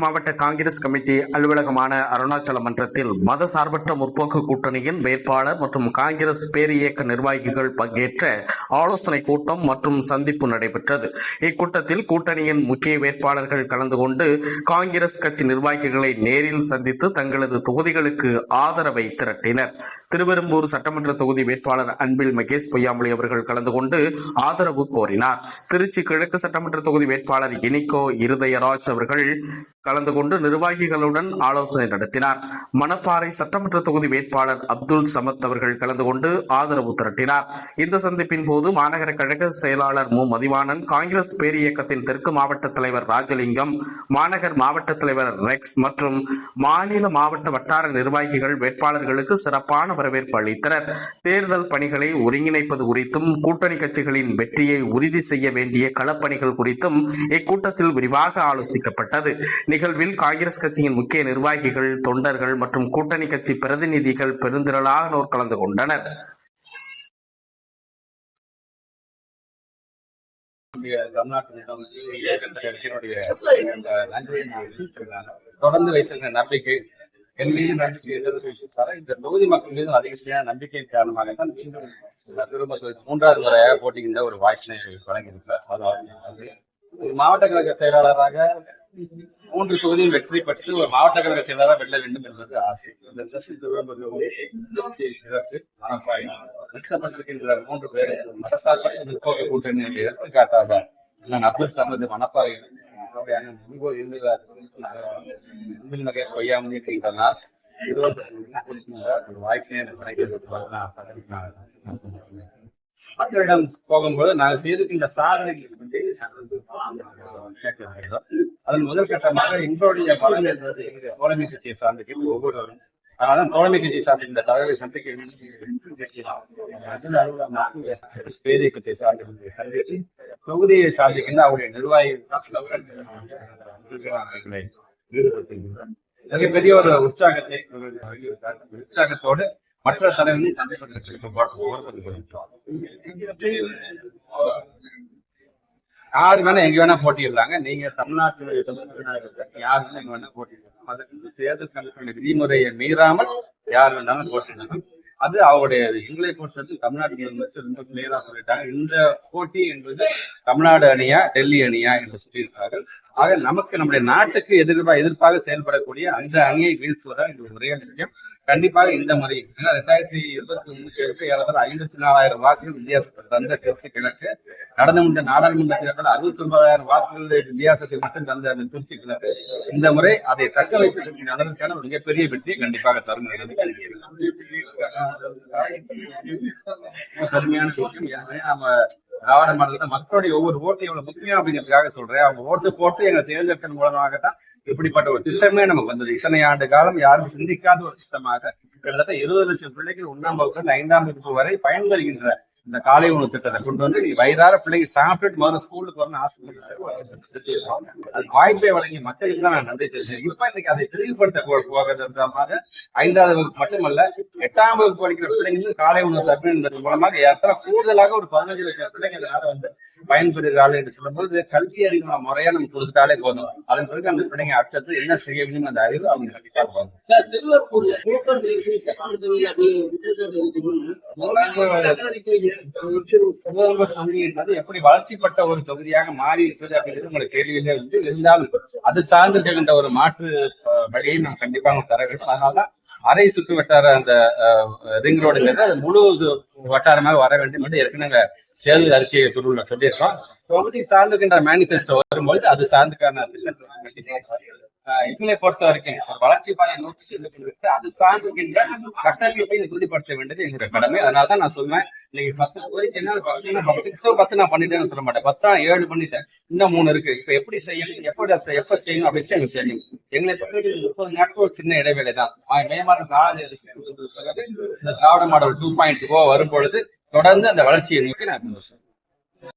மாவட்ட காங்கிரஸ் கமிட்டி அலுவலகமான அருணாச்சல மன்றத்தில் மதசார்பற்ற முற்போக்கு கூட்டணியின் வேட்பாளர் மற்றும் காங்கிரஸ் பேரியக்க நிர்வாகிகள் பங்கேற்ற ஆலோசனை கூட்டம் மற்றும் சந்திப்பு நடைபெற்றது. இக்கூட்டத்தில் கூட்டணியின் முக்கிய வேட்பாளர்கள் கலந்து கொண்டு காங்கிரஸ் கட்சி நிர்வாகிகளை நேரில் சந்தித்து தங்களது தொகுதிகளுக்கு ஆதரவை திரட்டினர். திருவெரும்பூர் சட்டமன்ற தொகுதி வேட்பாளர் அன்பில் மகேஷ் பொய்யாமொழி அவர்கள் கலந்து கொண்டு ஆதரவு கோரினார். திருச்சி கிழக்கு சட்டமன்ற தொகுதி வேட்பாளர் இனிகோ இருதயராஜ் அவர்கள் கலந்து கொண்டு நிர்வாகிகளுடன் ஆலோசனை நடத்தினார். மணப்பாறை சட்டமன்ற தொகுதி வேட்பாளர் அப்துல் சமத் அவர்கள் கலந்து கொண்டு ஆதரவு திரட்டினார். இந்த சந்திப்பின் போது மாநகர கழக செயலாளர் மு மதிவாணன், காங்கிரஸ் பேரியக்கத்தின் தெற்கு மாவட்ட தலைவர் ராஜலிங்கம், மாநகர் மாவட்ட தலைவர் ரெக்ஸ் மற்றும் மாநில மாவட்ட வட்டார நிர்வாகிகள் வேட்பாளர்களுக்கு சிறப்பான வரவேற்பு அளித்தனர். தேர்தல் பணிகளை ஒருங்கிணைப்பது குறித்தும் கூட்டணி கட்சிகளின் வெற்றியை உறுதி செய்ய வேண்டிய களப்பணிகள் குறித்தும் இக்கூட்டத்தில் விரிவாக ஆலோசிக்கப்பட்டது. நிகழ்வில் காங்கிரஸ் கட்சியின் முக்கிய நிர்வாகிகள், தொண்டர்கள் மற்றும் கூட்டணி கட்சி பிரதிநிதிகள் பெருந்திரளானோர் கலந்து கொண்டனர். தொடர்ந்து வைத்திருந்த நம்பிக்கை என் மீது நம்பிக்கை இந்த தொகுதி மக்கள் மீது அதிகப்படியான நம்பிக்கையின் காரணமாக தான் திரும்ப 3வது முறையாக போட்டிக்கின்ற ஒரு வாய்ப்பினை வழங்கியிருக்கிறார். மாவட்ட கழக செயலாளராக 3 தொகுதியும் வெற்றி பெற்று ஒரு மாவட்ட கழக செயலாளராக வெல்ல வேண்டும் என்பது ஆசை. நிறுத்தப்பட்டிருக்கின்ற 3 பேர் மதசார்பற்ற முற்போக்கு கூட்டணி எடுத்துக்காட்டாக அப்துல் சமத் மணப்பாறை அன்பில் மகேஷ் பொய்யாமொழி இருக்கின்றனர். வாய்ப்பினை மக்களிடம் போகும்போது நாங்கள் செய்திருக்கின்ற சாதனைகள் அதன் முதல் கட்டமாக எங்களுடைய பலம் என்பது தோழமை கட்சியை சார்ந்த ஒவ்வொருவரும் அதான் தோழமை கட்சியை சார்ந்த இந்த தலைவரை சந்திக்க பேரியக்கத்தை சார்ந்த தொகுதியை சார்ந்திருக்கின்ற அவருடைய நிர்வாகிகளை மிகப்பெரிய ஒரு உற்சாகத்தோடு மற்ற தலைவர்களை யாரு வேணா எங்க வேணா போட்டியிடலாங்க. நீங்க தமிழ்நாட்டு யாரு வேணா எங்க வேணா போட்டியிடலாம். அதுக்கு தேர்தல் கமிஷனுடைய விதிமுறையை மீறாமல் யார் வேணாலும் போட்டிடலாம். அது அவருடைய எங்களை பொறுத்தது தமிழ்நாடு முதலமைச்சர் ரொம்ப கிளியரா சொல்லிட்டாங்க. இந்த போட்டி என்பது தமிழ்நாடு அணியா டெல்லி அணியா என்று சொல்லியிருக்கார்கள். ஆக நமக்கு நம்முடைய நாட்டுக்கு எதிர்ப்பாக செயல்படக்கூடிய அந்த அணியை வீழ்த்துவதா இந்த ஒரே விஷயம். கண்டிப்பாக இந்த முறை 2023 ஏறத்தாழ 54,000 வாக்குகள் வித்தியாசத்தில் தந்த திருச்சி கிழக்கு, நடந்து முடிந்த நாடாளுமன்ற தேர்தல் 69,000 வாக்குகள் வித்தியாசத்தில் மட்டும் தந்த அந்த திருச்சி கிழக்கு இந்த முறை அதை தக்க வைப்பதற்கு அதற்கான ஒரு மிகப்பெரிய வெற்றி கண்டிப்பாக தரும். கடுமையான விஷயம். நம்ம திராவிட மாநிலத்தை மக்களுடைய ஒவ்வொரு ஓட்டு எவ்வளவு முக்கியம் அப்படிங்கிறதுக்காக சொல்றேன். அவங்க ஓட்டு போட்டு எங்க தேர்ந்தெடுக்கிற மூலமாகத்தான் இப்படிப்பட்ட ஒரு திட்டமே நமக்கு வந்தது. இத்தனை ஆண்டு காலம் யாரும் சிந்திக்காத ஒரு திட்டமாக கிட்டத்தட்ட 20 லட்சம் பிள்ளைகள் 1ஆம் வகுப்பு 5ஆம் வகுப்பு வரை பயன்பெறுகின்ற இந்த காலை உணவு திட்டத்தை கொண்டு வந்து வயிறார பிள்ளைங்க சாப்பிட்டு முதல்ல ஸ்கூலுக்கு வரணும் ஆசைப்பட்டு அது வாய்ப்பை வழங்கிய மக்களுக்கு தான் நான் நன்றி தெரிவிச்சேன். இப்ப இன்னைக்கு அதை விரிவுபடுத்த போகிறதாக 5ஆவது வகுப்பு மட்டுமல்ல 8ஆம் வகுப்பு படிக்கிற பிள்ளைங்களுக்கு காலை உணவு தப்பு என்பதன் மூலமாக எத்தனை கூடுதலாக ஒரு 15 லட்சம் பிள்ளைங்க வந்து பயன்பெறுகிறாள் என்று சொல்லும்போது கல்வி அறிவு முறையா நம்ம கொடுத்துட்டாலே போதும். அதன் பிறகு அந்த பிள்ளைங்க அடுத்தது என்ன செய்ய வேண்டும் அந்த அறிவு அவங்க என்பது எப்படி வளர்ச்சிப்பட்ட ஒரு தொகுதியாக மாறி இருக்கிறது அப்படிங்கிறது உங்களுக்கு கேள்வியிலே வந்து இருந்தாலும் அது சார்ந்திருக்கின்ற ஒரு மாற்று வழியை நாம் கண்டிப்பாக தர வேண்டும். அதனால்தான் அரை சுற்று வட்டார அந்த ரிங் ரோடுங்கிறது அது முழு வட்டாரமாக வர வேண்டும் என்று ஏற்கனவே தேர்தல் அறிக்கையை துருவில் சொல்லியிருக்கோம். தொகுதி சார்ந்திருக்கின்ற மேனிபெஸ்டோ வரும்போது அது சார்ந்துக்கான இதனை பொறுத்த வரைக்கும் வளர்ச்சி பாதையை நோக்கி சென்று கொண்டிருக்கு. அது சார்ந்திருக்கின்ற கட்டமைப்பை உறுதிப்படுத்த வேண்டியது எங்களுடைய கடமை. அதனாலதான் நான் சொல்லுவேன், இன்னைக்கு 10 கோரிக்கை என்ன 10 நான் பண்ணிட்டேன்னு சொல்ல மாட்டேன். 10 7 பண்ணிட்டேன், இன்னும் 3 இருக்கு. இப்ப எப்படி செய்யணும், எப்ப செய்யணும் அப்படின்னு எங்களுக்கு தெரியும். எங்களை பொறுத்த 30 நாட்கள் ஒரு சின்ன இடைவேளை தான். மே மாதம் 4 இந்த திராவிட மாடல் 2.0 வரும்பொழுது தொடர்ந்து அந்த வளர்ச்சியை நோக்கி நான்